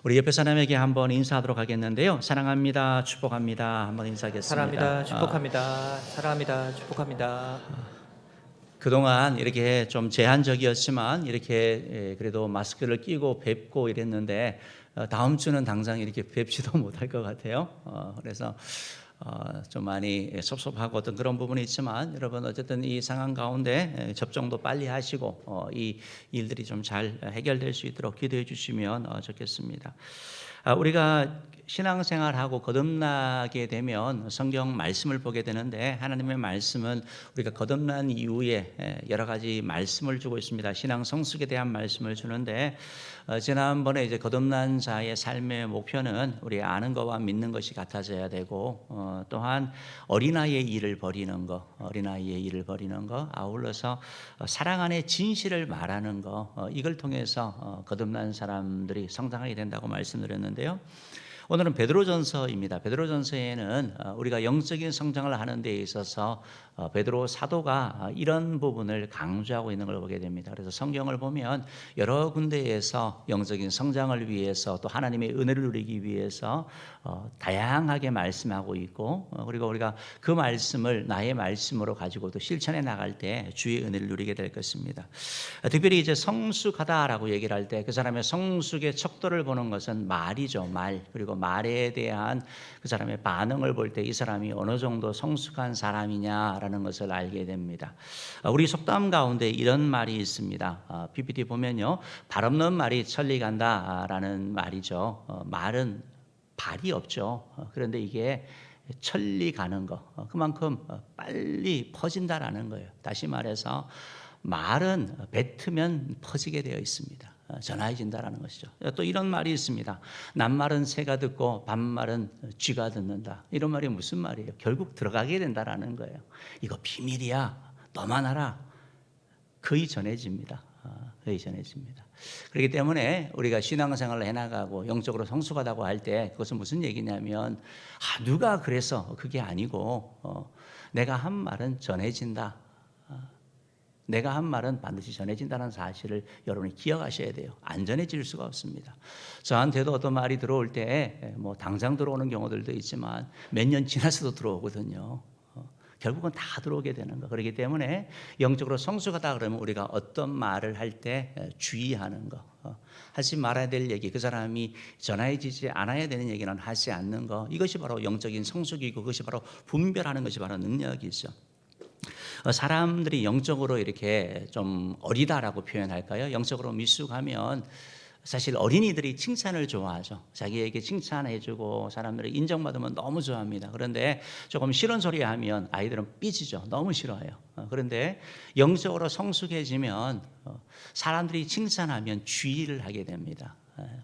우리 옆에 사람에게 한번 인사하도록 하겠는데요. 사랑합니다. 축복합니다. 한번 인사하겠습니다. 사랑합니다. 축복합니다. 사랑합니다. 축복합니다. 그동안 이렇게 좀 제한적이었지만 이렇게 그래도 마스크를 끼고 뵙고 이랬는데 다음 주는 당장 이렇게 뵙지도 못할 것 같아요. 그래서 좀 많이 섭섭하고 어떤 그런 부분이 있지만 여러분 어쨌든 이 상황 가운데 접종도 빨리 하시고 이 일들이 좀 잘 해결될 수 있도록 기도해 주시면 좋겠습니다. 우리가 신앙생활하고 거듭나게 되면 성경 말씀을 보게 되는데 하나님의 말씀은 우리가 거듭난 이후에 여러 가지 말씀을 주고 있습니다. 신앙 성숙에 대한 말씀을 주는데 지난번에 이제 거듭난 자의 삶의 목표는 우리 아는 것과 믿는 것이 같아져야 되고 또한 어린아이의 일을 버리는 것, 아울러서 사랑 안에 진실을 말하는 것, 이걸 통해서 거듭난 사람들이 성장하게 된다고 말씀드렸는데요. 오늘은 베드로전서입니다. 베드로전서에는 우리가 영적인 성장을 하는 데 있어서 베드로 사도가 이런 부분을 강조하고 있는 걸 보게 됩니다. 그래서 성경을 보면 여러 군데에서 영적인 성장을 위해서 또 하나님의 은혜를 누리기 위해서 다양하게 말씀하고 있고 그리고 우리가 그 말씀을 나의 말씀으로 가지고 또 실천해 나갈 때 주의 은혜를 누리게 될 것입니다. 특별히 이제 성숙하다라고 얘기를 할 때 그 사람의 성숙의 척도를 보는 것은 말이죠. 말. 그리고 말에 대한 그 사람의 반응을 볼 때 이 사람이 어느 정도 성숙한 사람이냐라는 것을 알게 됩니다. 우리 속담 가운데 이런 말이 있습니다. PPT 보면요. 발 없는 말이 천리 간다라는 말이죠. 말은 발이 없죠. 그런데 이게 천리 가는 거, 그만큼 빨리 퍼진다라는 거예요. 다시 말해서 말은 뱉으면 퍼지게 되어 있습니다. 전화해진다라는 것이죠. 또 이런 말이 있습니다. 낱말은 새가 듣고 반말은 쥐가 듣는다. 이런 말이 무슨 말이에요? 결국 들어가게 된다라는 거예요. 이거 비밀이야. 너만 알아. 거의 전해집니다. 거의 전해집니다. 그렇기 때문에 우리가 신앙생활을 해나가고 영적으로 성숙하다고 할 때 그것은 무슨 얘기냐면 누가 그래서 그게 아니고 내가 한 말은 전해진다. 내가 한 말은 반드시 전해진다는 사실을 여러분이 기억하셔야 돼요. 안 전해질 수가 없습니다. 저한테도 어떤 말이 들어올 때 뭐 당장 들어오는 경우들도 있지만 몇 년 지나서도 들어오거든요. 결국은 다 들어오게 되는 거. 그렇기 때문에 영적으로 성숙하다 그러면 우리가 어떤 말을 할 때 주의하는 거, 하지 말아야 될 얘기, 그 사람이 전해지지 않아야 되는 얘기는 하지 않는 거, 이것이 바로 영적인 성숙이고 그것이 바로 분별하는 것이 바로 능력이죠. 사람들이 영적으로 이렇게 좀 어리다라고 표현할까요? 영적으로 미숙하면 사실 어린이들이 칭찬을 좋아하죠. 자기에게 칭찬해주고 사람들이 인정받으면 너무 좋아합니다. 그런데 조금 싫은 소리 하면 아이들은 삐지죠. 너무 싫어해요. 그런데 영적으로 성숙해지면 사람들이 칭찬하면 주의를 하게 됩니다.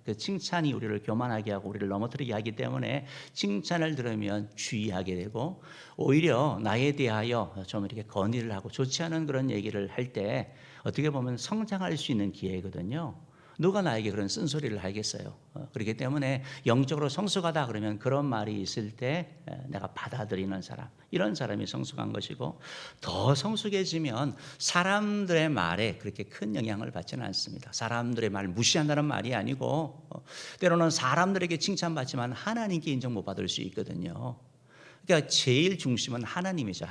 그 칭찬이 우리를 교만하게 하고 우리를 넘어뜨리게 하기 때문에 칭찬을 들으면 주의하게 되고 오히려 나에 대하여 좀 이렇게 건의를 하고 좋지 않은 그런 얘기를 할 때 어떻게 보면 성장할 수 있는 기회거든요. 누가 나에게 그런 쓴소리를 하겠어요. 그렇기 때문에 영적으로 성숙하다 그러면 그런 말이 있을 때 내가 받아들이는 사람, 이런 사람이 성숙한 것이고 더 성숙해지면 사람들의 말에 그렇게 큰 영향을 받지는 않습니다. 사람들의 말을 무시한다는 말이 아니고 때로는 사람들에게 칭찬받지만 하나님께 인정 못 받을 수 있거든요. 그러니까 제일 중심은 하나님이죠.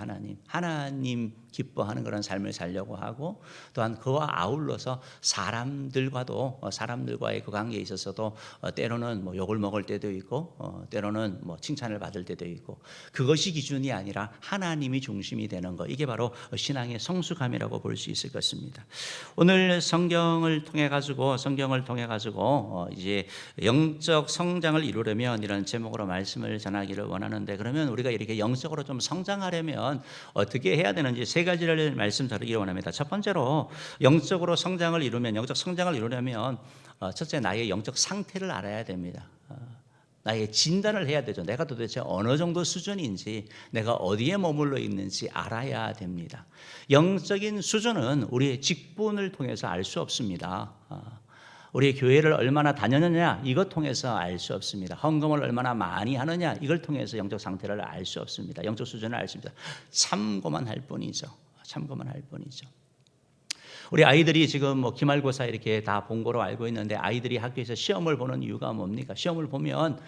하나님 기뻐하는 그런 삶을 살려고 하고 또한 그와 아울러서 사람들과의 그 관계에 있어서도 때로는 뭐 욕을 먹을 때도 있고 때로는 뭐 칭찬을 받을 때도 있고 그것이 기준이 아니라 하나님이 중심이 되는 것, 이게 바로 신앙의 성숙함이라고 볼 수 있을 것입니다. 오늘 성경을 통해 가지고 이제 영적 성장을 이루려면 이런 제목으로 말씀을 전하기를 원하는데 그러면 우리가 이렇게 영적으로 좀 성장하려면 어떻게 해야 되는지 세 가지를 말씀드리기 원합니다. 첫 번째로 영적 성장을 이루려면 첫째 나의 영적 상태를 알아야 됩니다. 나의 진단을 해야 되죠. 내가 도대체 어느 정도 수준인지 내가 어디에 머물러 있는지 알아야 됩니다. 영적인 수준은 우리의 직분을 통해서 알 수 없습니다. 우리 교회를 얼마나 다녔느냐 이것 통해서 알 수 없습니다. 헌금을 얼마나 많이 하느냐 이걸 통해서 영적 상태를 알 수 없습니다. 영적 수준을 알 수 없습니다. 참고만 할 뿐이죠. 우리 아이들이 지금 뭐 기말고사 이렇게 다 본 거로 알고 있는데 아이들이 학교에서 시험을 보는 이유가 뭡니까? 시험을 보면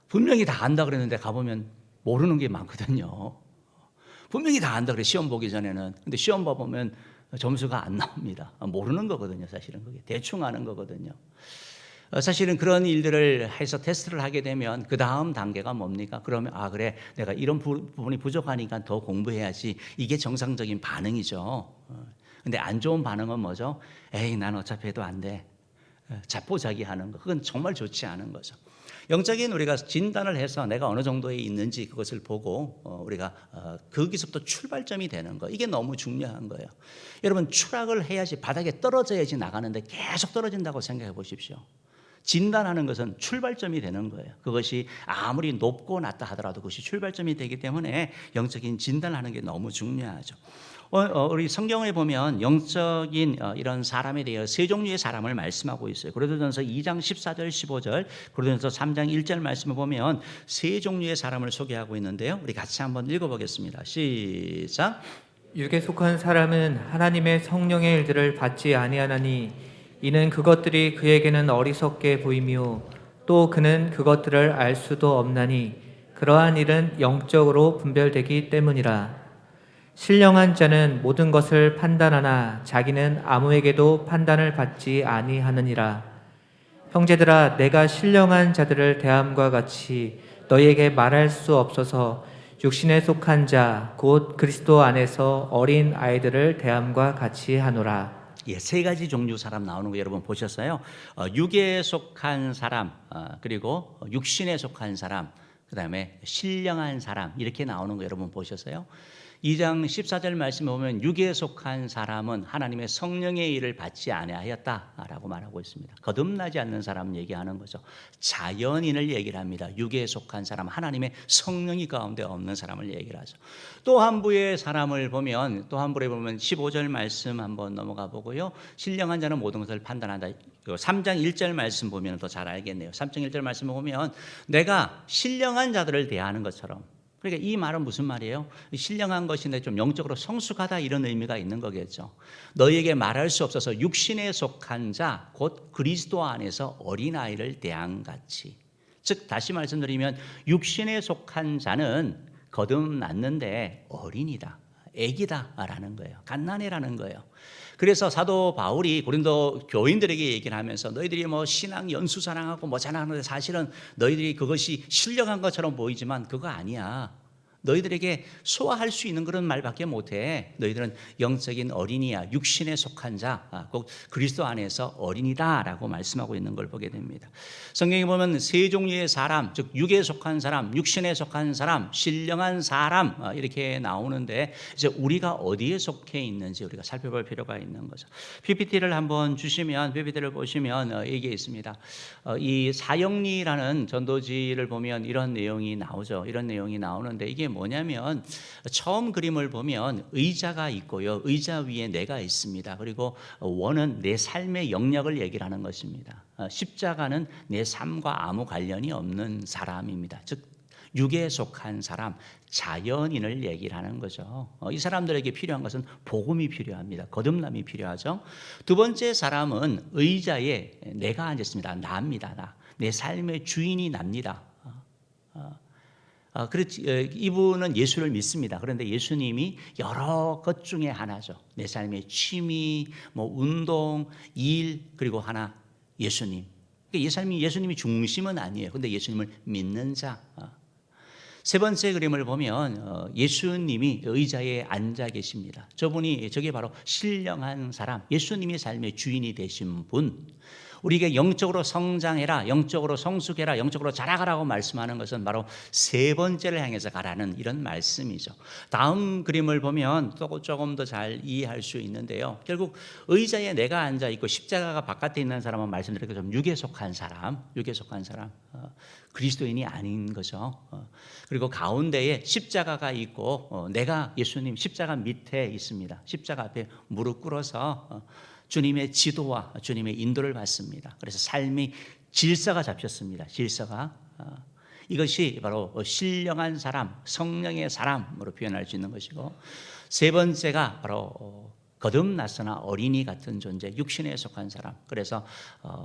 분명히 다 안다 그랬는데 가보면 모르는 게 많거든요. 분명히 다 안다 그래 시험 보기 전에는. 근데 시험 봐보면 점수가 안 나옵니다. 모르는 거거든요. 사실은 그게 대충 아는 거거든요. 사실은 그런 일들을 해서 테스트를 하게 되면 그 다음 단계가 뭡니까? 그러면 그래 내가 이런 부분이 부족하니까 더 공부해야지. 이게 정상적인 반응이죠. 근데 안 좋은 반응은 뭐죠? 에이 난 어차피 해도 안 돼. 자포자기하는 거. 그건 정말 좋지 않은 거죠. 영적인 우리가 진단을 해서 내가 어느 정도에 있는지 그것을 보고 우리가 거기서부터 출발점이 되는 거. 이게 너무 중요한 거예요. 여러분 추락을 해야지 바닥에 떨어져야지 나가는데 계속 떨어진다고 생각해 보십시오. 진단하는 것은 출발점이 되는 거예요. 그것이 아무리 높고 낮다 하더라도 그것이 출발점이 되기 때문에 영적인 진단을 하는 게 너무 중요하죠. 우리 성경에 보면 영적인 이런 사람에 대해 세 종류의 사람을 말씀하고 있어요. 고린도전서 2장 14절 15절, 고린도전서 3장 1절 말씀을 보면 세 종류의 사람을 소개하고 있는데요. 우리 같이 한번 읽어보겠습니다. 시작. 육에 속한 사람은 하나님의 성령의 일들을 받지 아니하나니 이는 그것들이 그에게는 어리석게 보이며 또 그는 그것들을 알 수도 없나니 그러한 일은 영적으로 분별되기 때문이라. 신령한 자는 모든 것을 판단하나 자기는 아무에게도 판단을 받지 아니하느니라. 형제들아, 내가 신령한 자들을 대함과 같이 너희에게 말할 수 없어서 육신에 속한 자 곧 그리스도 안에서 어린 아이들을 대함과 같이 하노라. 예, 세 가지 종류 사람 나오는 거 여러분 보셨어요? 육에 속한 사람, 그리고 육신에 속한 사람, 그 다음에 신령한 사람 이렇게 나오는 거 여러분 보셨어요? 2장 14절 말씀에 보면 육에 속한 사람은 하나님의 성령의 일을 받지 아니하였다라고 말하고 있습니다. 거듭나지 않는 사람 얘기하는 거죠. 자연인을 얘기를 합니다. 육에 속한 사람, 하나님의 성령이 가운데 없는 사람을 얘기를 하죠. 또 한 부의 사람을 보면 15절 말씀 한번 넘어가 보고요. 신령한 자는 모든 것을 판단한다. 3장 1절 말씀 보면 더 잘 알겠네요. 3장 1절 말씀 보면 내가 신령한 자들을 대하는 것처럼, 그러니까 이 말은 무슨 말이에요? 신령한 것인데 좀 영적으로 성숙하다 이런 의미가 있는 거겠죠. 너희에게 말할 수 없어서 육신에 속한 자 곧 그리스도 안에서 어린아이를 대함같이. 즉 다시 말씀드리면 육신에 속한 자는 거듭났는데 어린이다, 애기다라는 거예요. 갓난애라는 거예요. 그래서 사도 바울이 고린도 교인들에게 얘기를 하면서 너희들이 뭐 신앙 연수 자랑하고 뭐 자랑하는데 사실은 너희들이 그것이 신령한 것처럼 보이지만 그거 아니야. 너희들에게 소화할 수 있는 그런 말밖에 못해. 너희들은 영적인 어린이야. 육신에 속한 자, 꼭 그리스도 안에서 어린이다라고 말씀하고 있는 걸 보게 됩니다. 성경에 보면 세 종류의 사람, 즉 육에 속한 사람, 육신에 속한 사람, 신령한 사람 이렇게 나오는데 이제 우리가 어디에 속해 있는지 우리가 살펴볼 필요가 있는 거죠. PPT를 한번 주시면 PPT를 보시면 이게 있습니다. 이 사형리라는 전도지를 보면 이런 내용이 나오죠. 이런 내용이 나오는데 이게 뭐냐면 처음 그림을 보면 의자가 있고요. 의자 위에 내가 있습니다. 그리고 원은 내 삶의 영역을 얘기를 하는 것입니다. 십자가는 내 삶과 아무 관련이 없는 사람입니다. 즉 육에 속한 사람, 자연인을 얘기를 하는 거죠. 이 사람들에게 필요한 것은 복음이 필요합니다. 거듭남이 필요하죠. 두 번째 사람은 의자에 내가 앉았습니다. 나입니다. 나. 내 삶의 주인이 납니다. 이분은 예수를 믿습니다. 그런데 예수님이 여러 것 중에 하나죠. 내 삶의 취미, 뭐 운동, 일, 그리고 하나 예수님. 그러니까 예수님이 중심은 아니에요. 근데 예수님을 믿는 자. 세 번째 그림을 보면 예수님이 의자에 앉아 계십니다. 저게 바로 신령한 사람, 예수님이 삶의 주인이 되신 분. 우리에게 영적으로 성장해라, 영적으로 성숙해라, 영적으로 자라가라고 말씀하는 것은 바로 세 번째를 향해서 가라는 이런 말씀이죠. 다음 그림을 보면 또 조금 더 잘 이해할 수 있는데요. 결국 의자에 내가 앉아 있고 십자가가 바깥에 있는 사람은 말씀드린 것처럼 육에 속한 사람, 그리스도인이 아닌 거죠. 그리고 가운데에 십자가가 있고 내가 예수님 십자가 밑에 있습니다. 십자가 앞에 무릎 꿇어서 주님의 지도와 주님의 인도를 받습니다. 그래서 삶이 질서가 잡혔습니다. 질서가. 이것이 바로 신령한 사람, 성령의 사람으로 표현할 수 있는 것이고, 세 번째가 바로 거듭났으나 어린이 같은 존재, 육신에 속한 사람. 그래서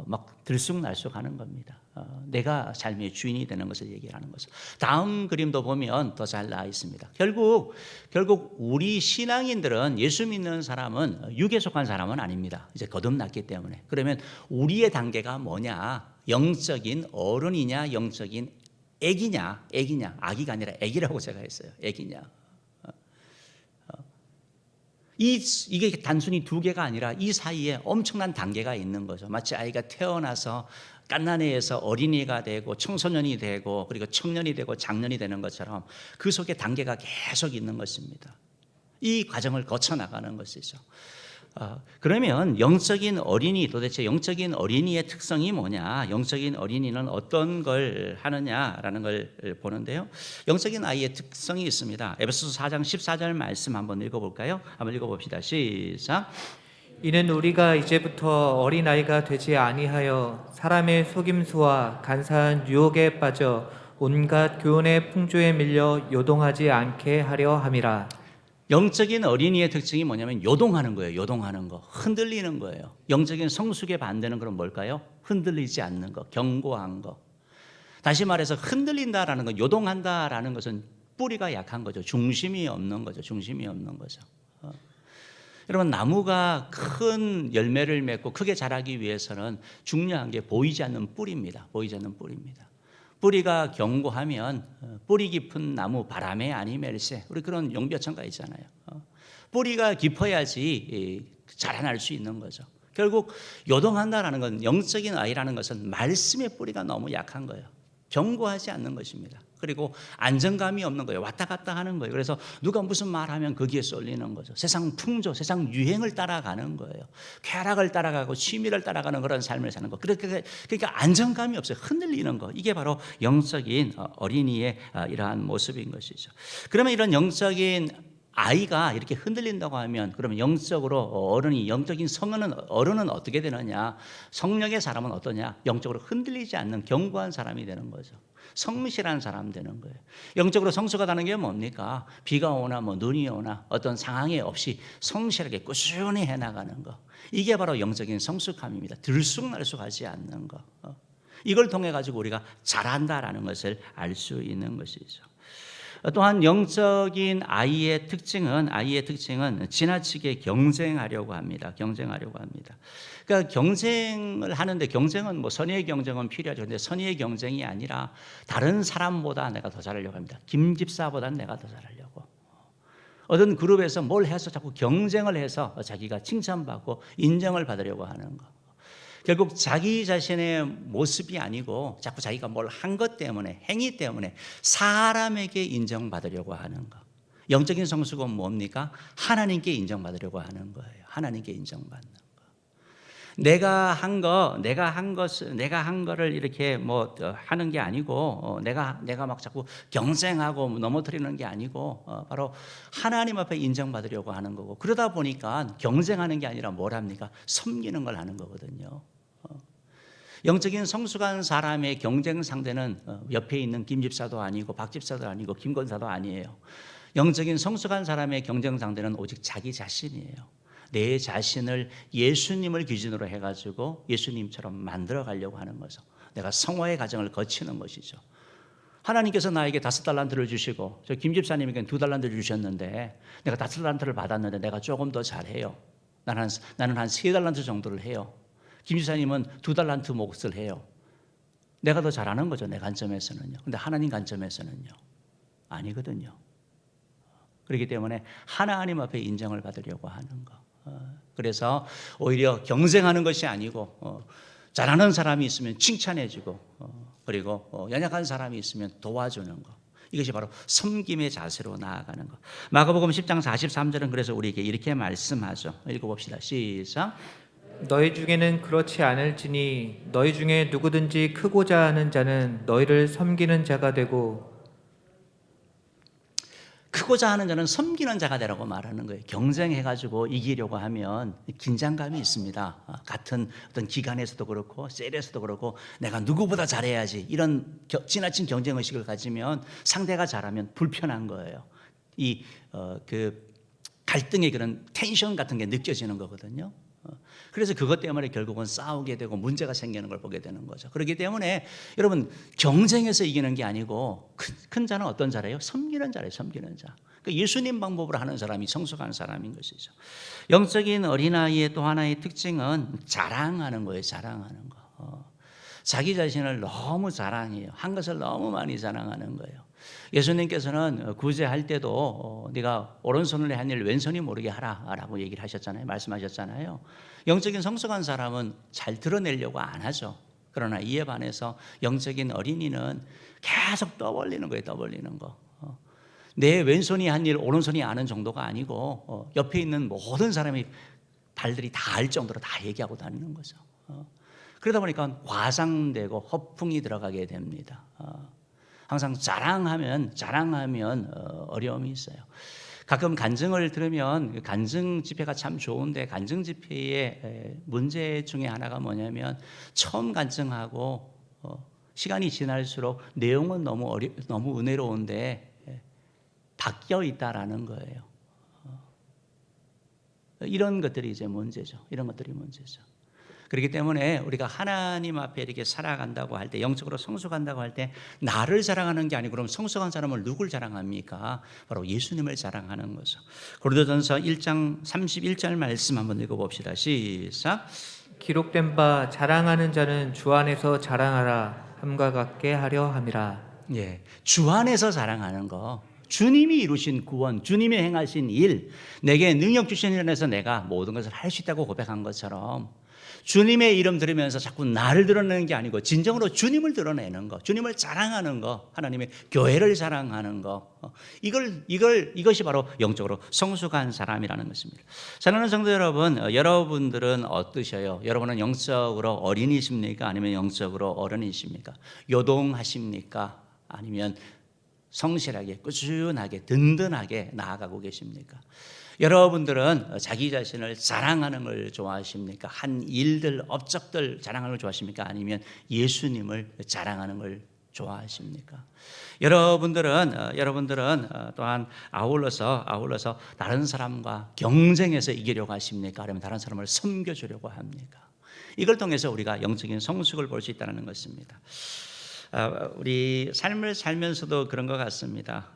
막 들쑥날쑥하는 겁니다. 내가 삶의 주인이 되는 것을 얘기하는 거죠. 다음 그림도 보면 더 잘 나와 있습니다. 결국 우리 신앙인들은 예수 믿는 사람은 육에 속한 사람은 아닙니다. 이제 거듭났기 때문에. 그러면 우리의 단계가 뭐냐? 영적인 어른이냐, 영적인 애기냐, 아기가 아니라 애기라고 제가 했어요. 애기냐. 이게 단순히 두 개가 아니라 이 사이에 엄청난 단계가 있는 거죠. 마치 아이가 태어나서 갓난애에서 어린이가 되고 청소년이 되고 그리고 청년이 되고 장년이 되는 것처럼 그 속에 단계가 계속 있는 것입니다. 이 과정을 거쳐 나가는 것이죠. 그러면 영적인 어린이, 도대체 영적인 어린이의 특성이 뭐냐? 영적인 어린이는 어떤 걸 하느냐라는 걸 보는데요. 영적인 아이의 특성이 있습니다. 에베소서 4장 14절 말씀 한번 읽어볼까요? 한번 읽어봅시다. 시작. 이는 우리가 이제부터 어린아이가 되지 아니하여 사람의 속임수와 간사한 유혹에 빠져 온갖 교훈의 풍조에 밀려 요동하지 않게 하려 함이라. 영적인 어린이의 특징이 뭐냐면 요동하는 거예요. 요동하는 거, 흔들리는 거예요. 영적인 성숙의 반대는 그럼 뭘까요? 흔들리지 않는 거, 견고한 거. 다시 말해서 흔들린다라는 건, 요동한다라는 것은 뿌리가 약한 거죠. 중심이 없는 거죠. 중심이 없는 거죠. 여러분, 나무가 큰 열매를 맺고 크게 자라기 위해서는 중요한 게 보이지 않는 뿌리입니다. 보이지 않는 뿌리입니다. 뿌리가 견고하면 뿌리 깊은 나무, 바람에 아니멜세, 우리 그런 용비어천가 있잖아요. 뿌리가 깊어야지 자라날 수 있는 거죠. 결국 요동한다라는 건, 영적인 아이라는 것은 말씀의 뿌리가 너무 약한 거예요. 견고하지 않는 것입니다. 그리고 안정감이 없는 거예요. 왔다 갔다 하는 거예요. 그래서 누가 무슨 말하면 거기에 쏠리는 거죠. 세상 풍조, 세상 유행을 따라가는 거예요. 쾌락을 따라가고 취미를 따라가는 그런 삶을 사는 거. 그러니까 안정감이 없어요. 흔들리는 거. 이게 바로 영적인 어린이의 이러한 모습인 것이죠. 그러면 이런 영적인 아이가 이렇게 흔들린다고 하면, 그러면 영적으로 어른이, 영적인 어른은 어떻게 되느냐? 성령의 사람은 어떠냐? 영적으로 흔들리지 않는 견고한 사람이 되는 거죠. 성실한 사람 되는 거예요. 영적으로 성숙하다는 게 뭡니까? 비가 오나 눈이 오나 어떤 상황에 없이 성실하게 꾸준히 해나가는 거. 이게 바로 영적인 성숙함입니다. 들쑥날쑥하지 않는 거. 이걸 통해 가지고 우리가 잘한다라는 것을 알 수 있는 것이죠. 또한 영적인 아이의 특징은 지나치게 경쟁하려고 합니다. 그러니까 경쟁을 하는데, 경쟁은 선의의 경쟁은 필요하죠. 그런데 선의의 경쟁이 아니라 다른 사람보다 내가 더 잘하려고 합니다. 김 집사보다 내가 더 잘하려고. 어떤 그룹에서 뭘 해서 자꾸 경쟁을 해서 자기가 칭찬받고 인정을 받으려고 하는 거. 결국 자기 자신의 모습이 아니고 자꾸 자기가 뭘 한 것 때문에, 행위 때문에 사람에게 인정받으려고 하는 거. 영적인 성숙은 뭡니까? 하나님께 인정받으려고 하는 거예요. 하나님께 인정받는 거. 내가 한 거를 이렇게 하는 게 아니고, 내가 막 자꾸 경쟁하고 넘어뜨리는 게 아니고, 바로 하나님 앞에 인정받으려고 하는 거고, 그러다 보니까 경쟁하는 게 아니라 뭘 합니까? 섬기는 걸 하는 거거든요. 영적인 성숙한 사람의 경쟁 상대는 옆에 있는 김 집사도 아니고 박 집사도 아니고 김 권사도 아니에요. 영적인 성숙한 사람의 경쟁 상대는 오직 자기 자신이에요. 내 자신을 예수님을 기준으로 해가지고 예수님처럼 만들어 가려고 하는 거죠. 내가 성화의 과정을 거치는 것이죠. 하나님께서 나에게 5달란트를 주시고 저 김 집사님에게는 2달란트를 주셨는데, 내가 5달란트를 받았는데 내가 조금 더 잘해요. 나는 한 3달란트 정도를 해요. 김 집사님은 2달란트 몫을 해요. 내가 더 잘하는 거죠, 내 관점에서는요. 근데 하나님 관점에서는요, 아니거든요. 그렇기 때문에 하나님 앞에 인정을 받으려고 하는 거. 그래서 오히려 경쟁하는 것이 아니고, 잘하는 사람이 있으면 칭찬해주고, 그리고 연약한 사람이 있으면 도와주는 거. 이것이 바로 섬김의 자세로 나아가는 것. 마가복음 10장 43절은 그래서 우리에게 이렇게 말씀하죠. 읽어봅시다. 시작. 너희 중에는 그렇지 않을지니 너희 중에 누구든지 크고자 하는 자는 너희를 섬기는 자가 되고. 크고자 하는 자는 섬기는 자가 되라고 말하는 거예요. 경쟁해가지고 이기려고 하면 긴장감이 있습니다. 같은 어떤 기관에서도 그렇고 셀에서도 그렇고 내가 누구보다 잘해야지, 이런 지나친 경쟁의식을 가지면 상대가 잘하면 불편한 거예요. 갈등의 그런 텐션 같은 게 느껴지는 거거든요. 그래서 그것 때문에 결국은 싸우게 되고 문제가 생기는 걸 보게 되는 거죠. 그렇기 때문에 여러분 경쟁에서 이기는 게 아니고 큰 자는 어떤 자래요? 섬기는 자래요. 섬기는 자. 그러니까 예수님 방법으로 하는 사람이 성숙한 사람인 것이죠. 영적인 어린아이의 또 하나의 특징은 자랑하는 거예요. 자랑하는 거. 자기 자신을 너무 자랑해요. 한 것을 너무 많이 자랑하는 거예요. 예수님께서는 구제할 때도 네가 오른손을 한 일 왼손이 모르게 하라라고 얘기를 하셨잖아요. 말씀하셨잖아요. 영적인 성숙한 사람은 잘 드러내려고 안 하죠. 그러나 이에 반해서 영적인 어린이는 계속 떠벌리는 거예요. 떠벌리는 거. 내 왼손이 한 일 오른손이 아는 정도가 아니고 옆에 있는 모든 사람이 발들이 다 알 정도로 다 얘기하고 다니는 거죠. 그러다 보니까 과장되고 허풍이 들어가게 됩니다. 항상 자랑하면 어려움이 있어요. 가끔 간증을 들으면 간증 집회가 참 좋은데 간증 집회의 문제 중에 하나가 뭐냐면 처음 간증하고 시간이 지날수록 내용은 너무 은혜로운데 바뀌어 있다라는 거예요. 이런 것들이 이제 문제죠. 이런 것들이 문제죠. 그렇기 때문에 우리가 하나님 앞에 이렇게 살아간다고 할 때, 영적으로 성숙한다고 할 때 나를 자랑하는 게 아니고 그럼 성숙한 사람을 누굴 자랑합니까? 바로 예수님을 자랑하는 거죠. 고린도전서 1장 31절 말씀 한번 읽어봅시다. 시작. 기록된 바 자랑하는 자는 주 안에서 자랑하라 함과 같게 하려 함이라. 예, 주 안에서 자랑하는 거. 주님이 이루신 구원, 주님이 행하신 일, 내게 능력 주신 일 안에서 내가 모든 것을 할 수 있다고 고백한 것처럼 주님의 이름 들으면서 자꾸 나를 드러내는 게 아니고 진정으로 주님을 드러내는 거, 주님을 자랑하는 거, 하나님의 교회를 자랑하는 거, 이것이 바로 영적으로 성숙한 사람이라는 것입니다. 사랑하는 성도 여러분, 여러분들은 어떠셔요? 여러분은 영적으로 어린이십니까? 아니면 영적으로 어른이십니까? 요동하십니까? 아니면 성실하게, 꾸준하게, 든든하게 나아가고 계십니까? 여러분들은 자기 자신을 자랑하는 걸 좋아하십니까? 한 일들, 업적들 자랑하는 걸 좋아하십니까? 아니면 예수님을 자랑하는 걸 좋아하십니까? 여러분들은 또한 아울러서 다른 사람과 경쟁해서 이기려고 하십니까? 아니면 다른 사람을 섬겨주려고 합니까? 이걸 통해서 우리가 영적인 성숙을 볼 수 있다는 것입니다. 우리 삶을 살면서도 그런 것 같습니다.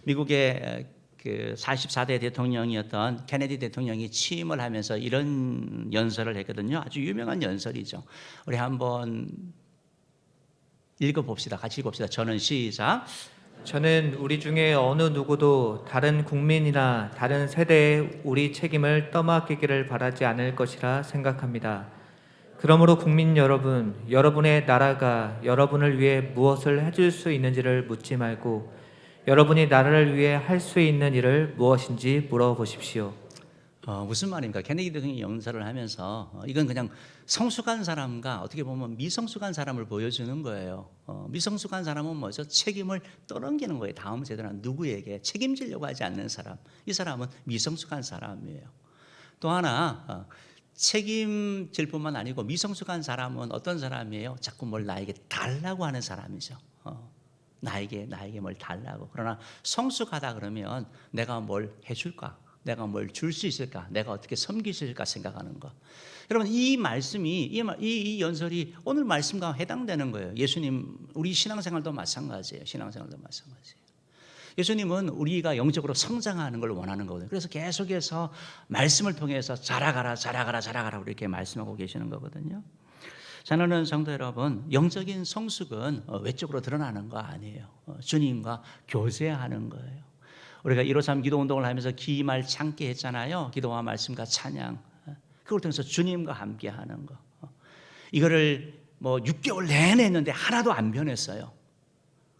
미국의 그 44대 대통령이었던 케네디 대통령이 취임을 하면서 이런 연설을 했거든요. 아주 유명한 연설이죠. 우리 한번 읽어봅시다. 같이 읽어봅시다. 저는 시작. 저는 우리 중에 어느 누구도 다른 국민이나 다른 세대에 우리 책임을 떠맡기기를 바라지 않을 것이라 생각합니다. 그러므로 국민 여러분, 여러분의 나라가 여러분을 위해 무엇을 해줄 수 있는지를 묻지 말고 여러분이 나라를 위해 할 수 있는 일을 무엇인지 물어보십시오. 무슨 말입니까? 케네디 대통령이 연설을 하면서 이건 그냥 성숙한 사람과 어떻게 보면 미성숙한 사람을 보여주는 거예요. 미성숙한 사람은 뭐죠? 책임을 떠넘기는 거예요. 다음 세대는 누구에게 책임지려고 하지 않는 사람. 이 사람은 미성숙한 사람이에요. 또 하나 책임질 뿐만 아니고 미성숙한 사람은 어떤 사람이에요? 자꾸 뭘 나에게 달라고 하는 사람이죠. 나에게 뭘 달라고. 그러나 성숙하다 그러면 내가 뭘 해줄까? 내가 뭘 줄 수 있을까? 내가 어떻게 섬길 수 있을까 생각하는 것. 여러분 이 말씀이 이 연설이 오늘 말씀과 해당되는 거예요. 예수님 우리 신앙생활도 마찬가지예요. 예수님은 우리가 영적으로 성장하는 걸 원하는 거거든요. 그래서 계속해서 말씀을 통해서 자라가라 이렇게 말씀하고 계시는 거거든요. 사랑하는 성도 여러분, 영적인 성숙은 외적으로 드러나는 거 아니에요. 주님과 교제하는 거예요. 우리가 153 기도 운동을 하면서 기말 참게 했잖아요. 기도와 말씀과 찬양. 그걸 통해서 주님과 함께 하는 거. 이거를 6개월 내내 했는데 하나도 안 변했어요.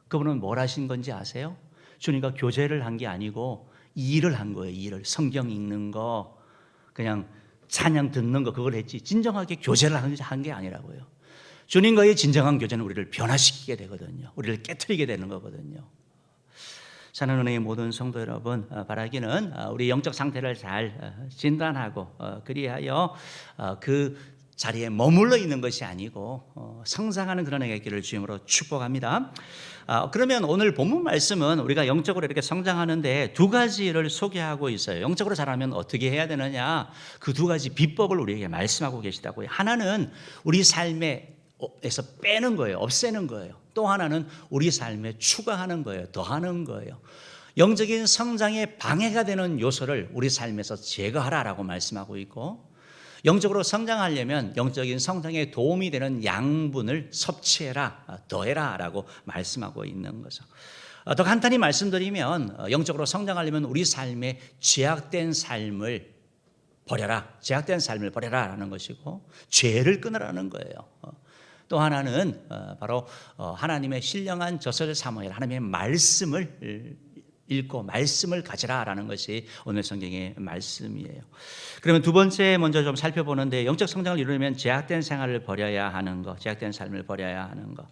그분은 뭘 하신 건지 아세요? 주님과 교제를 한 게 아니고 일을 한 거예요. 일을. 성경 읽는 거, 그냥 찬양 듣는 거 그걸 했지 진정하게 교제를 한 게 아니라고요. 주님과의 진정한 교제는 우리를 변화시키게 되거든요. 우리를 깨트리게 되는 거거든요. 사는 은혜의 모든 성도 여러분, 바라기는 우리 영적 상태를 잘 진단하고 그리하여 그 자리에 머물러 있는 것이 아니고 성장하는 그런 해가 있기를 주임으로 축복합니다. 그러면 오늘 본문 말씀은 우리가 영적으로 이렇게 성장하는데 두 가지를 소개하고 있어요. 영적으로 자라면 어떻게 해야 되느냐, 그 두 가지 비법을 우리에게 말씀하고 계시다고요. 하나는 우리 삶에서 빼는 거예요. 없애는 거예요. 또 하나는 우리 삶에 추가하는 거예요. 더하는 거예요. 영적인 성장에 방해가 되는 요소를 우리 삶에서 제거하라라고 말씀하고 있고, 영적으로 성장하려면 영적인 성장에 도움이 되는 양분을 섭취해라, 더해라 라고 말씀하고 있는 거죠. 더 간단히 말씀드리면 영적으로 성장하려면 우리 삶에 죄악된 삶을 버려라, 죄악된 삶을 버려라 라는 것이고, 죄를 끊으라는 거예요. 또 하나는 바로 하나님의 신령한 젖을 사모해라, 하나님의 말씀을 읽고 말씀을 가지라라는 것이 오늘 성경의 말씀이에요. 그러면 두 번째 먼저 좀 살펴보는데, 영적 성장을 이루려면 죄악된 생활을 버려야 하는 것, 죄악된 삶을 버려야 하는 것.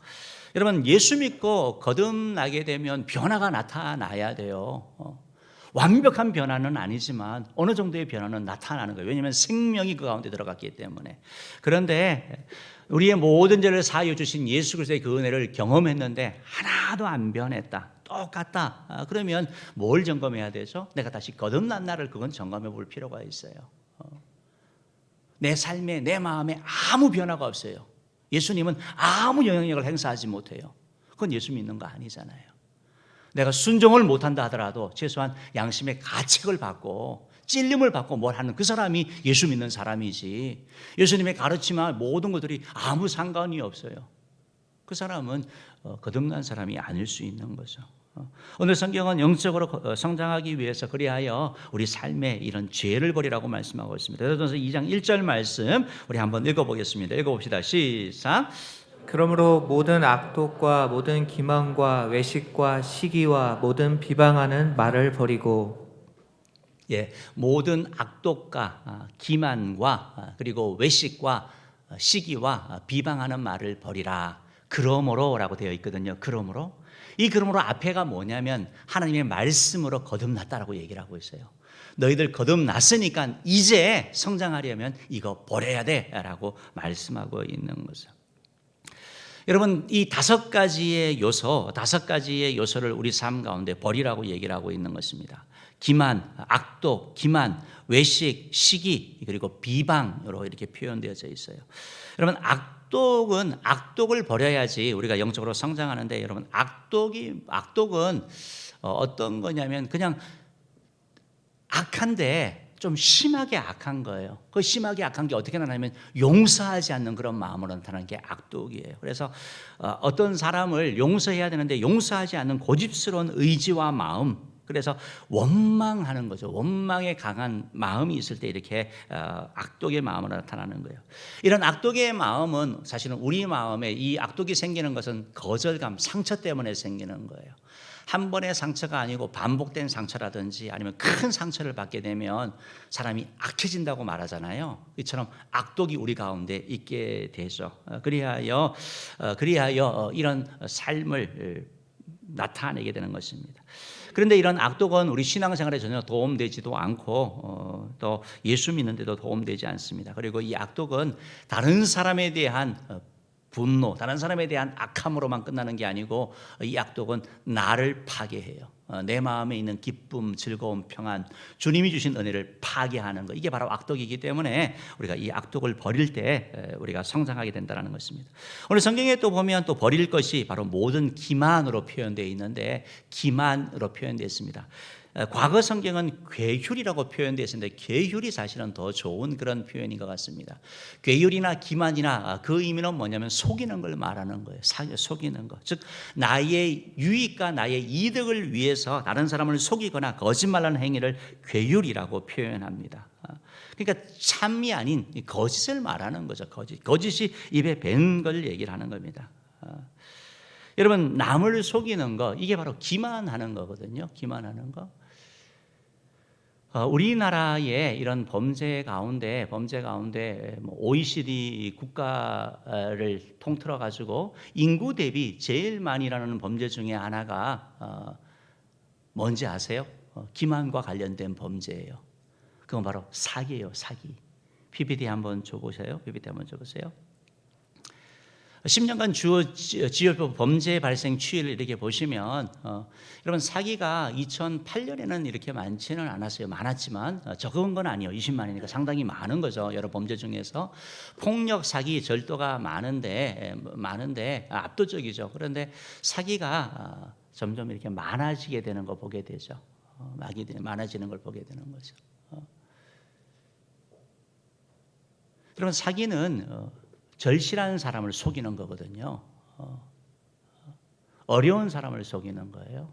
여러분, 예수 믿고 거듭나게 되면 변화가 나타나야 돼요. 완벽한 변화는 아니지만 어느 정도의 변화는 나타나는 거예요. 왜냐하면 생명이 그 가운데 들어갔기 때문에. 그런데 우리의 모든 죄를 사하여 주신 예수 그리스도의 그 은혜를 경험했는데 하나도 안 변했다, 똑같다. 그러면 뭘 점검해야 되죠? 내가 다시 거듭난 나를 그건 점검해 볼 필요가 있어요. 내 삶에, 내 마음에 아무 변화가 없어요. 예수님은 아무 영향력을 행사하지 못해요. 그건 예수 믿는 거 아니잖아요. 내가 순종을 못한다 하더라도 최소한 양심의 가책을 받고 찔림을 받고 뭘 하는 그 사람이 예수 믿는 사람이지, 예수님의 가르침과 모든 것들이 아무 상관이 없어요. 그 사람은 거듭난 사람이 아닐 수 있는 거죠. 오늘 성경은 영적으로 성장하기 위해서 그리하여 우리 삶에 이런 죄를 버리라고 말씀하고 있습니다. 베드로전서 2장 1절 말씀 우리 한번 읽어보겠습니다. 읽어봅시다. 시작. 그러므로 모든 악독과 모든 기만과 외식과 시기와 모든 비방하는 말을 버리고, 모든 악독과 기만과 그리고 외식과 시기와 비방하는 말을 버리라. 그러므로라고 되어 있거든요. 그러므로, 이 그러므로 앞에가 뭐냐면 하나님의 말씀으로 거듭났다라고 얘기를 하고 있어요. 너희들 거듭났으니까 이제 성장하려면 이거 버려야 돼라고 말씀하고 있는 거죠. 여러분, 이 다섯 가지의 요소를 우리 삶 가운데 버리라고 얘기를 하고 있는 것입니다. 기만, 악독, 기만, 외식, 시기, 그리고 비방으로 이렇게 표현되어져 있어요. 여러분, 악독을 버려야지 우리가 영적으로 성장하는데, 여러분, 악독은 어떤 거냐면 그냥 악한데 좀 심하게 악한 거예요. 그 심하게 악한 게 어떻게 나타나면 용서하지 않는 그런 마음으로 나타나는 게 악독이에요. 그래서 어떤 사람을 용서해야 되는데 용서하지 않는 고집스러운 의지와 마음, 그래서 원망하는 거죠. 원망에 강한 마음이 있을 때 이렇게 악독의 마음으로 나타나는 거예요. 이런 악독의 마음은 사실은 우리 마음에 이 악독이 생기는 것은 거절감, 상처 때문에 생기는 거예요. 한 번의 상처가 아니고 반복된 상처라든지 아니면 큰 상처를 받게 되면 사람이 악해진다고 말하잖아요. 이처럼 악독이 우리 가운데 있게 되죠. 그리하여 이런 삶을 나타내게 되는 것입니다. 그런데 이런 악독은 우리 신앙생활에 전혀 도움되지도 않고 또 예수 믿는데도 도움되지 않습니다. 그리고 이 악독은 다른 사람에 대한 분노, 다른 사람에 대한 악함으로만 끝나는 게 아니고 이 악독은 나를 파괴해요. 내 마음에 있는 기쁨, 즐거움, 평안, 주님이 주신 은혜를 파괴하는 것, 이게 바로 악독이기 때문에 우리가 이 악독을 버릴 때 우리가 성장하게 된다는 것입니다. 오늘 성경에 또 보면 또 버릴 것이 바로 모든 기만으로 표현되어 있는데, 기만으로 표현되어 있습니다. 과거 성경은 괴휼이라고 표현되어 있는데 괴휼이 사실은 더 좋은 그런 표현인 것 같습니다. 괴휼이나 기만이나 그 의미는 뭐냐면 속이는 걸 말하는 거예요. 속이는 것. 즉 나의 유익과 나의 이득을 위해서 다른 사람을 속이거나 거짓말하는 행위를 괴휼이라고 표현합니다. 그러니까 참이 아닌 거짓을 말하는 거죠. 거짓이 입에 밴 걸 얘기를 하는 겁니다. 여러분, 남을 속이는 거, 이게 바로 기만하는 거거든요. 기만하는 거. 우리나라의 이런 범죄 가운데 OECD 국가를 통틀어 가지고 인구 대비 제일 많이 일어나는 범죄 중에 하나가 뭔지 아세요? 기만과 관련된 범죄예요. 그건 바로 사기예요. 사기. PPT 한번 줘보세요. PPT 한번 줘보세요. 10년간 지역법 범죄 발생 추이를 이렇게 보시면 여러분 사기가 2008년에는 이렇게 많지는 않았어요. 많았지만 적은 건 아니에요. 20만이니까 상당히 많은 거죠. 여러 범죄 중에서 폭력, 사기, 절도가 많은데 압도적이죠. 그런데 사기가 점점 이렇게 많아지게 되는 거 보게 되죠. 많아지는 걸 보게 되는 거죠. 여러분 사기는 절실한 사람을 속이는 거거든요. 어려운 사람을 속이는 거예요.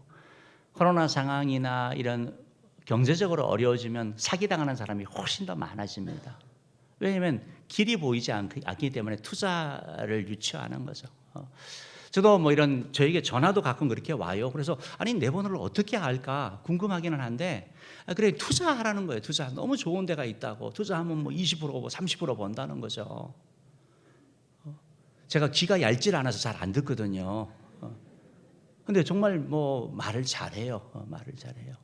코로나 상황이나 이런 경제적으로 어려워지면 사기당하는 사람이 훨씬 더 많아집니다. 왜냐하면 길이 보이지 않기 때문에 투자를 유치하는 거죠. 저도 뭐 이런 저에게 전화도 가끔 그렇게 와요. 그래서 아니 내 번호를 어떻게 알까 궁금하기는 한데 그래 투자하라는 거예요. 투자 너무 좋은 데가 있다고 투자하면 뭐 20% 30% 번다는 거죠. 제가 귀가 얇질 않아서 잘 안 듣거든요. 근데 정말 뭐 말을 잘해요. 말을 잘해요.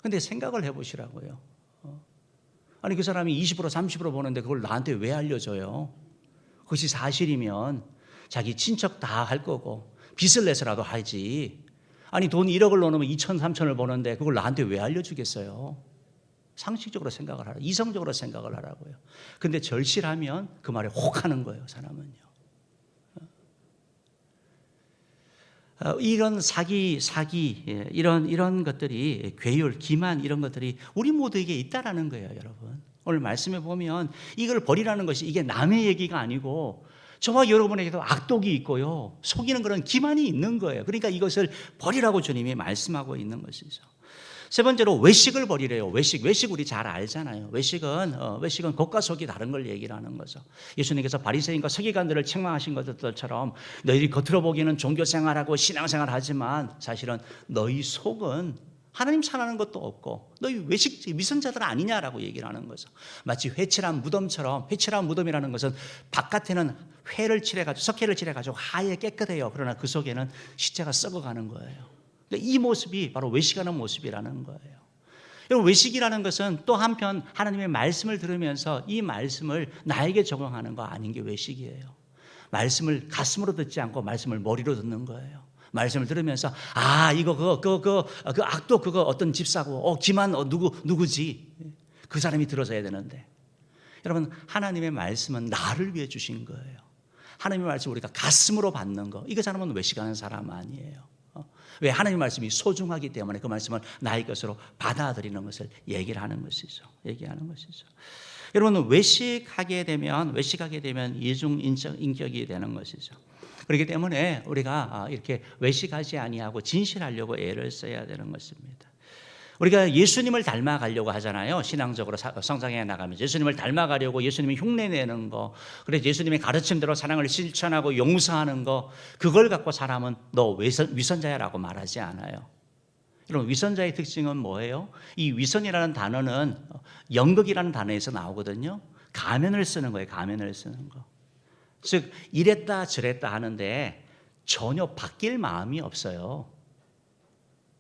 근데 생각을 해보시라고요. 아니 그 사람이 20% 30% 버는데 그걸 나한테 왜 알려줘요? 그것이 사실이면 자기 친척 다 할 거고 빚을 내서라도 하지. 아니 돈 1억을 넣으면 2천 3천을 버는데 그걸 나한테 왜 알려주겠어요? 상식적으로 생각을 하라. 이성적으로 생각을 하라고요. 근데 절실하면 그 말에 혹하는 거예요. 사람은요. 이런 사기 이런 것들이 괴율, 기만 이런 것들이 우리 모두에게 있다라는 거예요, 여러분. 오늘 말씀에 보면 이걸 버리라는 것이 이게 남의 얘기가 아니고 저와 여러분에게도 악독이 있고요, 속이는 그런 기만이 있는 거예요. 그러니까 이것을 버리라고 주님이 말씀하고 있는 것이죠. 세 번째로 외식을 버리래요. 외식 우리 잘 알잖아요. 외식은 겉과 속이 다른 걸 얘기를 하는 거죠. 예수님께서 바리새인과 서기관들을 책망하신 것들처럼 너희들이 겉으로 보기에는 종교생활하고 신앙생활하지만 사실은 너희 속은 하나님 사랑하는 것도 없고 너희 위선자들 아니냐라고 얘기를 하는 거죠. 마치 회칠한 무덤처럼. 회칠한 무덤이라는 것은 바깥에는 석회를 칠해가지고 하얘 깨끗해요. 그러나 그 속에는 시체가 썩어가는 거예요. 이 모습이 바로 외식하는 모습이라는 거예요. 여러분, 외식이라는 것은 또 한편 하나님의 말씀을 들으면서 이 말씀을 나에게 적용하는 거 아닌 게 외식이에요. 말씀을 가슴으로 듣지 않고 말씀을 머리로 듣는 거예요. 말씀을 들으면서 그 악도 그거 어떤 집사고 기만 누구지? 그 사람이 들어줘야 되는데. 여러분, 하나님의 말씀은 나를 위해 주신 거예요. 하나님의 말씀을 우리가 가슴으로 받는 거, 이거 사람은 외식하는 사람 아니에요. 왜? 하나님의 말씀이 소중하기 때문에 그 말씀을 나의 것으로 받아들이는 것을 얘기하는 것이죠. 여러분, 외식하게 되면 이중 인격이 되는 것이죠. 그렇기 때문에 우리가 이렇게 외식하지 아니하고 진실하려고 애를 써야 되는 것입니다. 우리가 예수님을 닮아가려고 하잖아요. 신앙적으로 성장해 나가면서 예수님을 닮아가려고 예수님이 흉내내는 거, 그래서 예수님의 가르침대로 사랑을 실천하고 용서하는 거, 그걸 갖고 사람은 너 위선자야라고 말하지 않아요. 여러분, 위선자의 특징은 뭐예요? 이 위선이라는 단어는 연극이라는 단어에서 나오거든요. 가면을 쓰는 거예요. 가면을 쓰는 거. 즉 이랬다 저랬다 하는데 전혀 바뀔 마음이 없어요.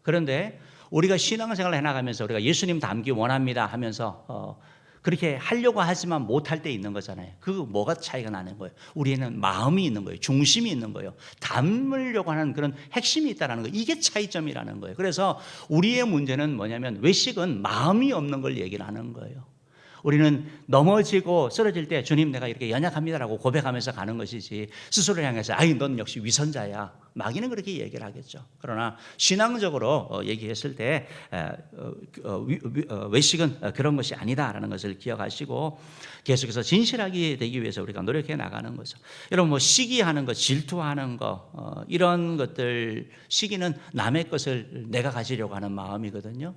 그런데 우리가 신앙생활을 해나가면서 우리가 예수님 닮기 원합니다 하면서 그렇게 하려고 하지만 못할 때 있는 거잖아요. 그 뭐가 차이가 나는 거예요? 우리에는 마음이 있는 거예요. 중심이 있는 거예요. 닮으려고 하는 그런 핵심이 있다는 거예요. 이게 차이점이라는 거예요. 그래서 우리의 문제는 뭐냐면 외식은 마음이 없는 걸 얘기를 하는 거예요. 우리는 넘어지고 쓰러질 때 주님 내가 이렇게 연약합니다라고 고백하면서 가는 것이지 스스로를 향해서 넌 역시 위선자야 마귀는 그렇게 얘기를 하겠죠. 그러나 신앙적으로 얘기했을 때 외식은 그런 것이 아니다라는 것을 기억하시고 계속해서 진실하게 되기 위해서 우리가 노력해 나가는 거죠. 여러분, 뭐 시기하는 것, 질투하는 것 이런 것들, 시기는 남의 것을 내가 가지려고 하는 마음이거든요.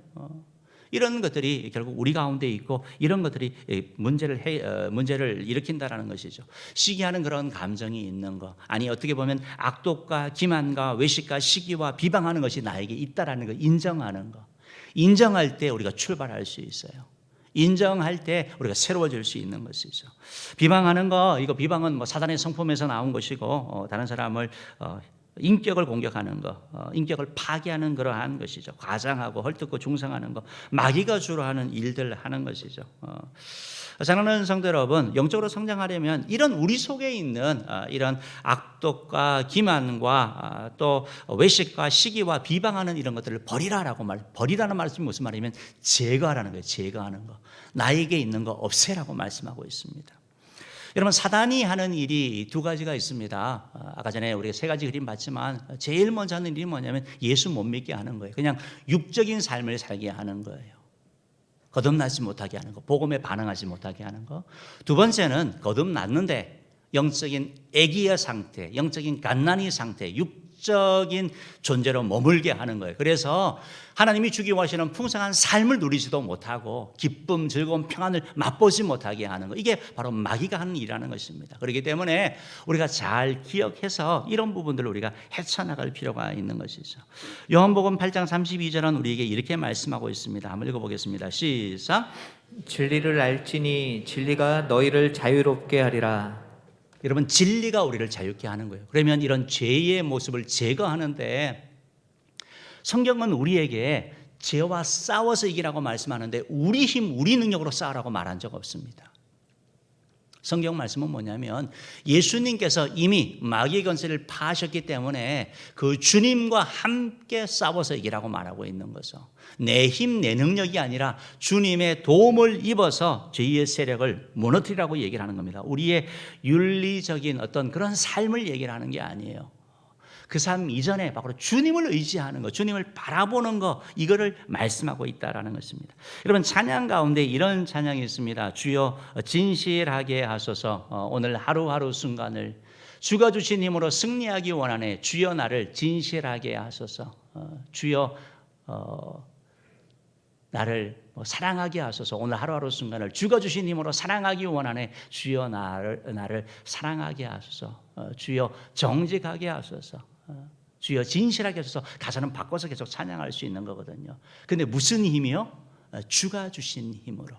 이런 것들이 결국 우리 가운데 있고 이런 것들이 문제를 일으킨다라는 것이죠. 시기하는 그런 감정이 있는 거, 아니 어떻게 보면 악독과 기만과 외식과 시기와 비방하는 것이 나에게 있다라는 거 인정하는 거. 인정할 때 우리가 출발할 수 있어요. 인정할 때 우리가 새로워질 수 있는 것이죠. 비방하는 거, 이거 비방은 뭐 사단의 성품에서 나온 것이고 다른 사람을 인격을 공격하는 거, 인격을 파괴하는 그러한 것이죠. 과장하고 헐뜯고 중상하는 거, 마귀가 주로 하는 일들 하는 것이죠. 사랑하는 성도 여러분, 영적으로 성장하려면 이런 우리 속에 있는 이런 악독과 기만과 또 외식과 시기와 비방하는 이런 것들을 버리라는 말씀이 무슨 말이냐면 제거하라는 거예요. 제거하는 거. 나에게 있는 거 없애라고 말씀하고 있습니다. 여러분, 사단이 하는 일이 두 가지가 있습니다. 아까 전에 우리가 세 가지 그림 봤지만 제일 먼저 하는 일이 뭐냐면 예수 못 믿게 하는 거예요. 그냥 육적인 삶을 살게 하는 거예요. 거듭나지 못하게 하는 거, 복음에 반응하지 못하게 하는 거. 두 번째는 거듭났는데 영적인 애기의 상태, 영적인 갓난이 상태, 육적인 존재로 머물게 하는 거예요. 그래서 하나님이 주기 원하시는 풍성한 삶을 누리지도 못하고 기쁨, 즐거움, 평안을 맛보지 못하게 하는 거. 이게 바로 마귀가 하는 일이라는 것입니다. 그렇기 때문에 우리가 잘 기억해서 이런 부분들을 우리가 헤쳐나갈 필요가 있는 것이죠. 요한복음 8장 32절은 우리에게 이렇게 말씀하고 있습니다. 한번 읽어보겠습니다. 시작. 진리를 알지니 진리가 너희를 자유롭게 하리라. 여러분, 진리가 우리를 자유케 하는 거예요. 그러면 이런 죄의 모습을 제거하는데 성경은 우리에게 죄와 싸워서 이기라고 말씀하는데 우리 힘, 우리 능력으로 싸우라고 말한 적 없습니다. 성경 말씀은 뭐냐면 예수님께서 이미 마귀의 권세를 파하셨기 때문에 그 주님과 함께 싸워서 이기라고 말하고 있는 거죠. 내 힘, 내 능력이 아니라 주님의 도움을 입어서 죄의 세력을 무너뜨리라고 얘기를 하는 겁니다. 우리의 윤리적인 어떤 그런 삶을 얘기를 하는 게 아니에요. 그 삶 이전에 바로 주님을 의지하는 것, 주님을 바라보는 것, 이거를 말씀하고 있다라는 것입니다. 여러분, 찬양 가운데 이런 찬양이 있습니다. 주여 진실하게 하소서. 오늘 하루하루 순간을 주가 주신 힘으로 승리하기 원하네. 주여 나를 진실하게 하소서. 주여 나를 사랑하게 하소서. 오늘 하루하루 순간을 주가 주신 힘으로 사랑하기 원하네. 주여 나를 사랑하게 하소서. 주여 정직하게 하소서. 주여 진실하게 하소서. 가사는 바꿔서 계속 찬양할 수 있는 거거든요. 근데 무슨 힘이요? 주가 주신 힘으로.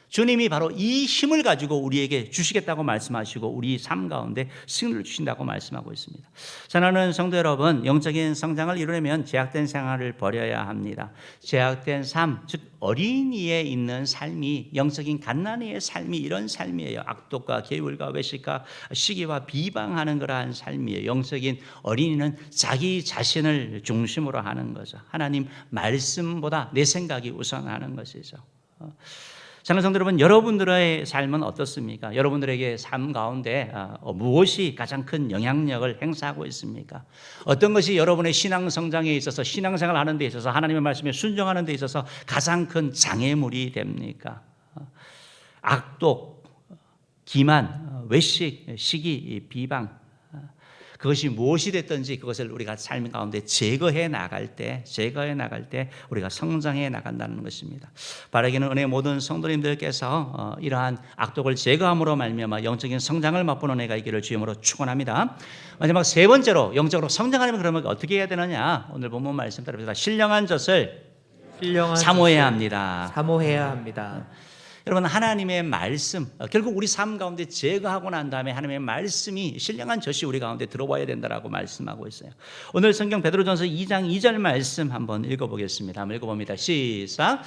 주님이 바로 이 힘을 가지고 우리에게 주시겠다고 말씀하시고 우리 삶 가운데 승리를 주신다고 말씀하고 있습니다. 사랑하는 성도 여러분, 영적인 성장을 이루려면 제약된 생활을 버려야 합니다. 제약된 삶, 즉 어린이에 있는 삶이, 영적인 갓난이의 삶이 이런 삶이에요. 악독과 계율과 외식과 시기와 비방하는 그러한 삶이에요. 영적인 어린이는 자기 자신을 중심으로 하는 거죠. 하나님 말씀보다 내 생각이 우선하는 것이죠. 사랑하는 성도 여러분, 여러분들의 삶은 어떻습니까? 여러분들에게 삶 가운데 무엇이 가장 큰 영향력을 행사하고 있습니까? 어떤 것이 여러분의 신앙 성장에 있어서, 신앙생활 하는 데 있어서, 하나님의 말씀에 순종하는 데 있어서 가장 큰 장애물이 됩니까? 악독, 기만, 외식, 시기, 비방, 그것이 무엇이 됐든지 그것을 우리가 삶 가운데 제거해 나갈 때 우리가 성장해 나간다는 것입니다. 바라기는 은혜 모든 성도님들께서 이러한 악독을 제거함으로 말미암아 영적인 성장을 맛보는 은혜가 있기를 주님으로 축원합니다. 마지막 세 번째로 영적으로 성장하려면 그러면 어떻게 해야 되느냐? 오늘 본문 말씀 따라합니다. 신령한 젖을 사모해야 합니다. 사모해야 합니다. 여러분, 하나님의 말씀, 결국 우리 삶 가운데 제거하고 난 다음에 하나님의 말씀이 신령한 젖이 우리 가운데 들어와야 된다라고 말씀하고 있어요. 오늘 성경 베드로전서 2장 2절 말씀 한번 읽어보겠습니다. 한번 읽어봅니다. 시작.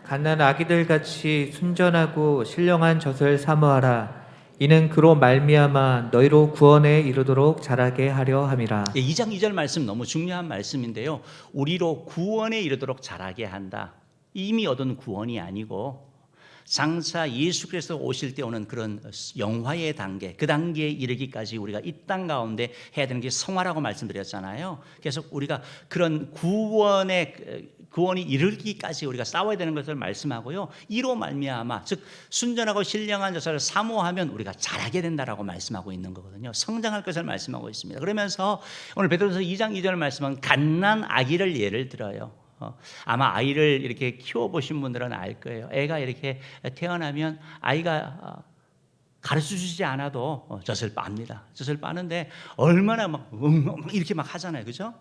갓난 아기들 같이 순전하고 신령한 젖을 사모하라. 이는 그로 말미암아 너희로 구원에 이르도록 자라게 하려 함이라. 2장 2절 말씀 너무 중요한 말씀인데요. 우리로 구원에 이르도록 자라게 한다. 이미 얻은 구원이 아니고 장차 예수 그리스도 오실 때 오는 그런 영화의 단계, 그 단계에 이르기까지 우리가 이 땅 가운데 해야 되는 게 성화라고 말씀드렸잖아요. 그래서 우리가 그런 구원이 이르기까지 우리가 싸워야 되는 것을 말씀하고요. 이로 말미암아, 즉 순전하고 신령한 젖을 사모하면 우리가 자라게 된다라고 말씀하고 있는 거거든요. 성장할 것을 말씀하고 있습니다. 그러면서 오늘 베드로전서 2장 2절 말씀은 갓난 아기를 예를 들어요. 아마 아이를 이렇게 키워보신 분들은 알 거예요. 애가 이렇게 태어나면 아이가 가르쳐주지 않아도 젖을 빱니다. 젖을 빠는데 얼마나 막 이렇게 막 하잖아요. 그죠?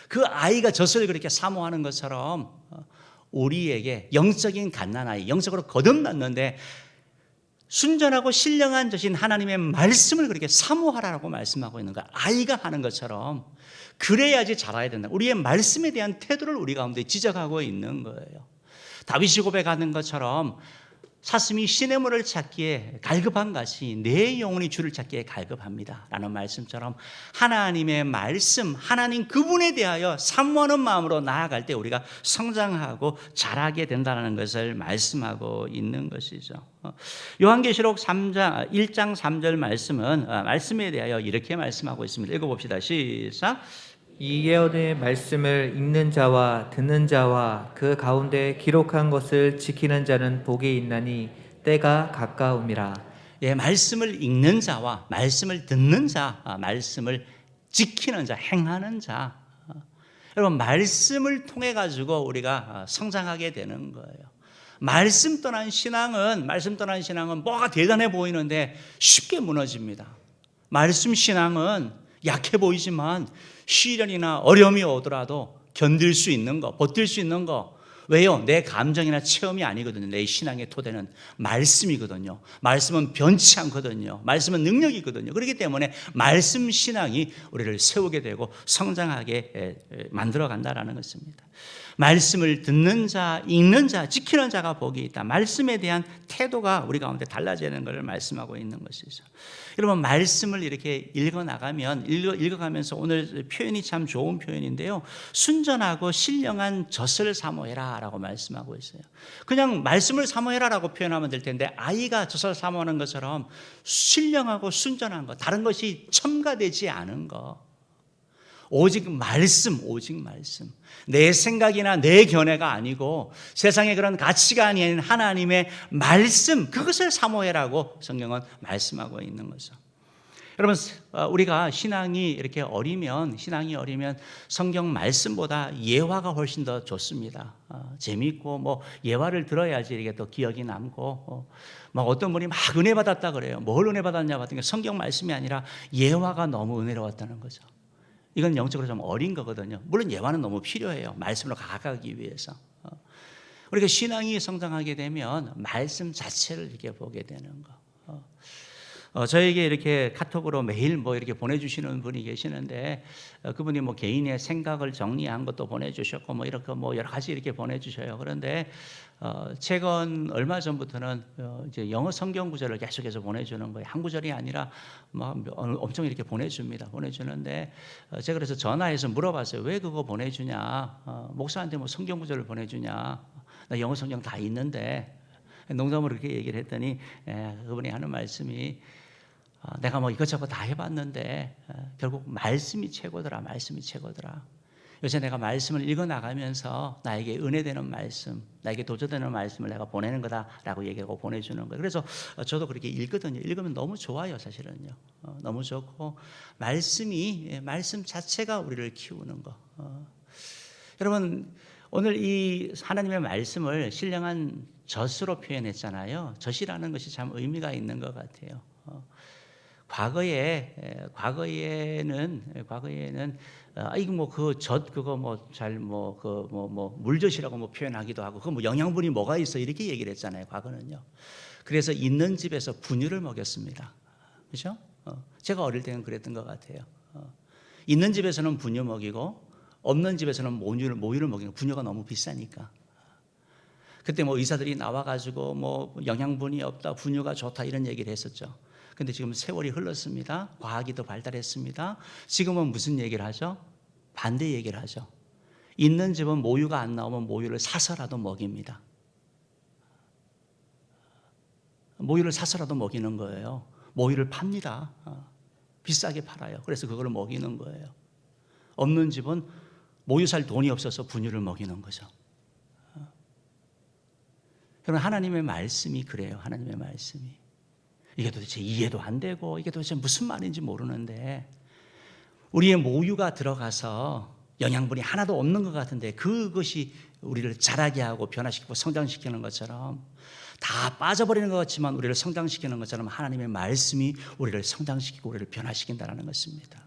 그 아이가 젖을 그렇게 사모하는 것처럼 우리에게 영적인 갓난아이, 영적으로 거듭났는데 순전하고 신령한 젖인 하나님의 말씀을 그렇게 사모하라고 말씀하고 있는 거야. 아이가 하는 것처럼 그래야지 자라야 된다. 우리의 말씀에 대한 태도를 우리 가운데 지적하고 있는 거예요. 다윗이 고백하는 것처럼 사슴이 시냇물을 찾기에 갈급한 같이 내 영혼이 주를 찾기에 갈급합니다 라는 말씀처럼 하나님의 말씀, 하나님 그분에 대하여 사모하는 마음으로 나아갈 때 우리가 성장하고 자라게 된다는 것을 말씀하고 있는 것이죠. 요한계시록 1장 3절 말씀은 말씀에 대하여 이렇게 말씀하고 있습니다. 읽어봅시다. 시작. 이 예언의 말씀을 읽는 자와 듣는 자와 그 가운데 기록한 것을 지키는 자는 복이 있나니 때가 가까움이라. 예, 말씀을 읽는 자와 말씀을 듣는 자, 말씀을 지키는 자, 행하는 자. 여러분, 말씀을 통해 가지고 우리가 성장하게 되는 거예요. 말씀 떠난 신앙은 뭐가 대단해 보이는데 쉽게 무너집니다. 말씀 신앙은 약해 보이지만 시련이나 어려움이 오더라도 견딜 수 있는 거, 버틸 수 있는 거. 왜요? 내 감정이나 체험이 아니거든요. 내 신앙의 토대는 말씀이거든요. 말씀은 변치 않거든요. 말씀은 능력이거든요. 그렇기 때문에 말씀 신앙이 우리를 세우게 되고 성장하게 만들어 간다라는 것입니다. 말씀을 듣는 자, 읽는 자, 지키는 자가 복이 있다. 말씀에 대한 태도가 우리 가운데 달라지는 것을 말씀하고 있는 것이죠. 여러분, 말씀을 이렇게 읽어가면서 오늘 표현이 참 좋은 표현인데요. 순전하고 신령한 젖을 사모해라 라고 말씀하고 있어요. 그냥 말씀을 사모해라 라고 표현하면 될 텐데 아이가 젖을 사모하는 것처럼 신령하고 순전한 것, 다른 것이 첨가되지 않은 것, 오직 말씀. 내 생각이나 내 견해가 아니고 세상의 그런 가치가 아닌 하나님의 말씀, 그것을 사모해라고 성경은 말씀하고 있는 거죠. 여러분, 우리가 신앙이 어리면 성경 말씀보다 예화가 훨씬 더 좋습니다. 재미있고 예화를 들어야지 이게 또 기억이 남고 어떤 분이 막 은혜 받았다 그래요. 뭘 은혜 받았냐 봤더니 성경 말씀이 아니라 예화가 너무 은혜로웠다는 거죠. 이건 영적으로 좀 어린 거거든요. 물론 예화는 너무 필요해요. 말씀으로 가까이 위해서. 우리가 신앙이 성장하게 되면 말씀 자체를 이렇게 보게 되는 거. 저에게 이렇게 카톡으로 매일 이렇게 보내주시는 분이 계시는데 그분이 개인의 생각을 정리한 것도 보내주셨고 이렇게 여러 가지 이렇게 보내주셔요. 그런데 최근 얼마 전부터는 이제 영어 성경 구절을 계속해서 보내주는 거예요. 한 구절이 아니라 엄청 이렇게 보내주는데 제가 그래서 전화해서 물어봤어요. 왜 그거 보내주냐? 목사한테 성경 구절을 보내주냐? 나 영어 성경 다 있는데. 농담으로 그렇게 얘기를 했더니 그분이 하는 말씀이 내가 이것저것 다 해봤는데 결국 말씀이 최고더라. 요새 내가 말씀을 읽어나가면서 나에게 은혜되는 말씀, 나에게 도전되는 말씀을 내가 보내는 거다라고 얘기하고 보내주는 거예요. 그래서 저도 그렇게 읽거든요. 읽으면 너무 좋아요, 사실은요. 너무 좋고 말씀 자체가 우리를 키우는 거. 여러분, 오늘 이 하나님의 말씀을 신령한 젖으로 표현했잖아요. 젖이라는 것이 참 의미가 있는 것 같아요. 과거에는 이거 그 젖 그거 물젖이라고 표현하기도 하고 그 영양분이 뭐가 있어 이렇게 얘기를 했잖아요. 과거는요. 그래서 있는 집에서 분유를 먹였습니다. 그렇죠? 제가 어릴 때는 그랬던 것 같아요. 있는 집에서는 분유 먹이고 없는 집에서는 모유를 먹이고 분유가 너무 비싸니까. 그때 의사들이 나와가지고 영양분이 없다, 분유가 좋다 이런 얘기를 했었죠. 근데 지금 세월이 흘렀습니다. 과학이 더 발달했습니다. 지금은 무슨 얘기를 하죠? 반대 얘기를 하죠. 있는 집은 모유가 안 나오면 모유를 사서라도 먹입니다. 모유를 사서라도 먹이는 거예요. 모유를 팝니다. 비싸게 팔아요. 그래서 그걸 먹이는 거예요. 없는 집은 모유 살 돈이 없어서 분유를 먹이는 거죠. 여러분, 하나님의 말씀이 그래요. 하나님의 말씀이. 이게 도대체 이해도 안 되고 이게 도대체 무슨 말인지 모르는데 우리의 모유가 들어가서 영양분이 하나도 없는 것 같은데 그것이 우리를 자라게 하고 변화시키고 성장시키는 것처럼 다 빠져버리는 것 같지만 우리를 성장시키는 것처럼 하나님의 말씀이 우리를 성장시키고 우리를 변화시킨다는 것입니다.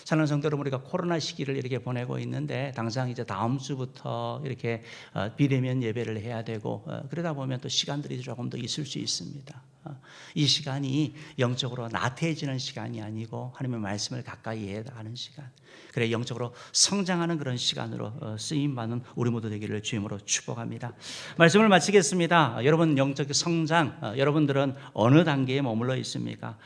사랑하는 성도 여러분, 우리가 코로나 시기를 이렇게 보내고 있는데 당장 이제 다음 주부터 이렇게 비대면 예배를 해야 되고 그러다 보면 또 시간들이 조금 더 있을 수 있습니다. 이 시간이 영적으로 나태해지는 시간이 아니고 하나님의 말씀을 가까이 해가는 시간, 그래 영적으로 성장하는 그런 시간으로 쓰임받는 우리 모두 되기를 주임으로 축복합니다. 말씀을 마치겠습니다. 여러분 영적 성장, 여러분들은 어느 단계에 머물러 있습니까?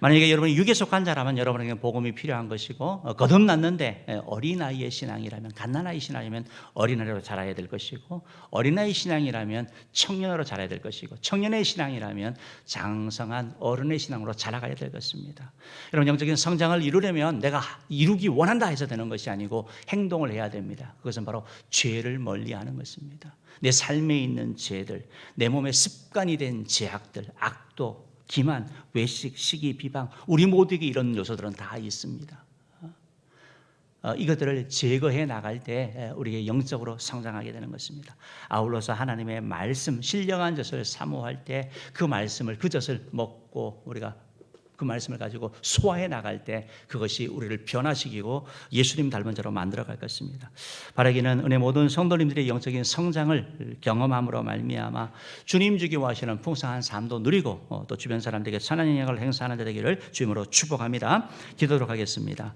만약에 여러분이 육에 속한 자라면 여러분에게 복음이 필요한 것이고, 거듭났는데 어린아이의 신앙이라면, 갓난아이 신앙이라면 어린아이로 자라야 될 것이고, 어린아이 신앙이라면 청년으로 자라야 될 것이고, 청년의 신앙이라면 장성한 어른의 신앙으로 자라가야 될 것입니다. 여러분 영적인 성장을 이루려면 내가 이루기 원한다 해서 되는 것이 아니고 행동을 해야 됩니다. 그것은 바로 죄를 멀리하는 것입니다. 내 삶에 있는 죄들, 내 몸에 습관이 된 죄악들, 악도, 기만, 외식, 시기, 비방, 우리 모두에게 이런 요소들은 다 있습니다. 이것들을 제거해 나갈 때 우리가 영적으로 성장하게 되는 것입니다. 아울러서 하나님의 말씀, 신령한 젖을 사모할 때 그 말씀을, 그 젖을 먹고 우리가 그 말씀을 가지고 소화해 나갈 때 그것이 우리를 변화시키고 예수님 닮은 자로 만들어갈 것입니다. 바라기는 은혜 모든 성도님들의 영적인 성장을 경험함으로 말미암아 주님 주기 원하시는 풍성한 삶도 누리고 또 주변 사람들에게 선한 영향을 행사하는 자 되기를 주님으로 축복합니다. 기도하도록 하겠습니다.